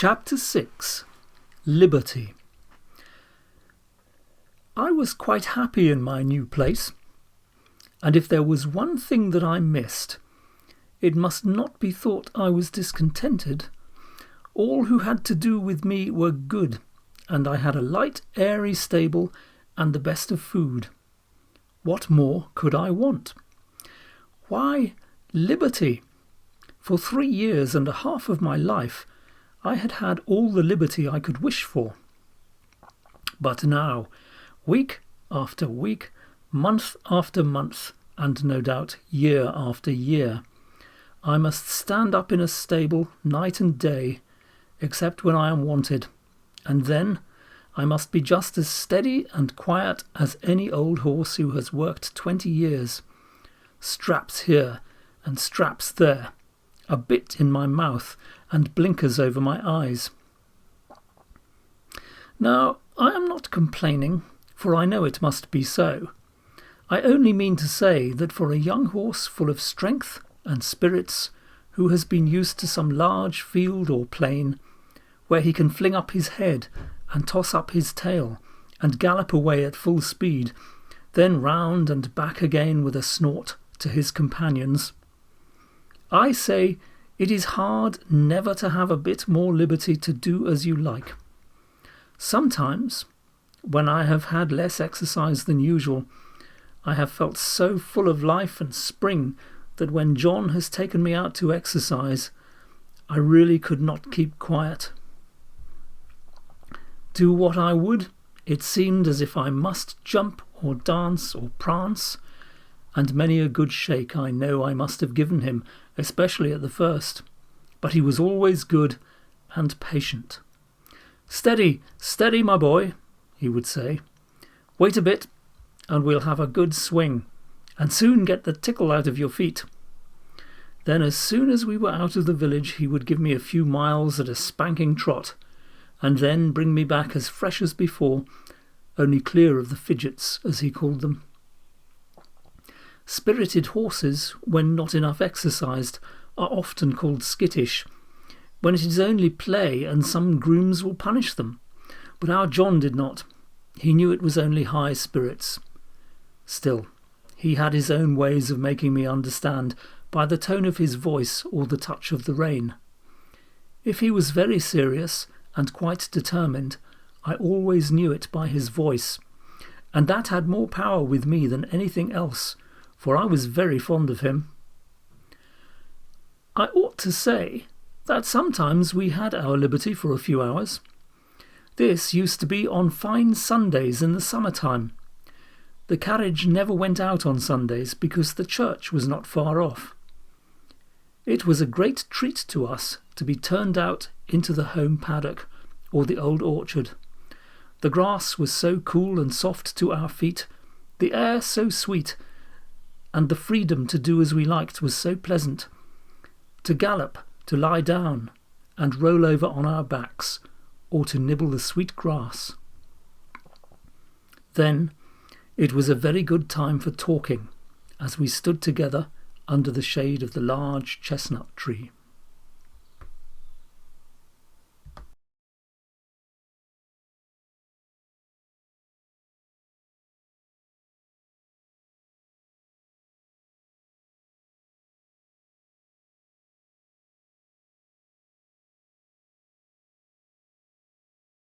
Chapter 6. Liberty. I was quite happy in my new place, and if there was one thing that I missed, it must not be thought I was discontented. All who had to do with me were good, and I had a light, airy stable and the best of food. What more could I want? Why, liberty! For 3 years and a half of my life I had had all the liberty I could wish for. But now, week after week, month after month, and no doubt year after year, I must stand up in a stable night and day, except when I am wanted, and then I must be just as steady and quiet as any old horse who has worked 20 years. Straps here and straps there, a bit in my mouth and blinkers over my eyes. Now, I am not complaining, for I know it must be so. I only mean to say that for a young horse full of strength and spirits, who has been used to some large field or plain, where he can fling up his head and toss up his tail and gallop away at full speed, then round and back again with a snort to his companions, I say it is hard never to have a bit more liberty to do as you like. Sometimes, when I have had less exercise than usual, I have felt so full of life and spring that when John has taken me out to exercise, I really could not keep quiet. Do what I would, it seemed as if I must jump or dance or prance, and many a good shake I know I must have given him, especially at the first, but he was always good and patient. "Steady, steady, my boy," he would say. "Wait a bit, and we'll have a good swing, and soon get the tickle out of your feet." Then as soon as we were out of the village he would give me a few miles at a spanking trot, and then bring me back as fresh as before, only clear of the fidgets, as he called them. Spirited horses, when not enough exercised, are often called skittish, when it is only play and some grooms will punish them. But our John did not. He knew it was only high spirits. Still, he had his own ways of making me understand by the tone of his voice or the touch of the rein. If he was very serious and quite determined, I always knew it by his voice, and that had more power with me than anything else, for I was very fond of him. I ought to say that sometimes we had our liberty for a few hours. This used to be on fine Sundays in the summer-time. The carriage never went out on Sundays because the church was not far off. It was a great treat to us to be turned out into the home paddock or the old orchard. The grass was so cool and soft to our feet, the air so sweet, and the freedom to do as we liked was so pleasant. To gallop, to lie down, and roll over on our backs, or to nibble the sweet grass. Then it was a very good time for talking, as we stood together under the shade of the large chestnut tree.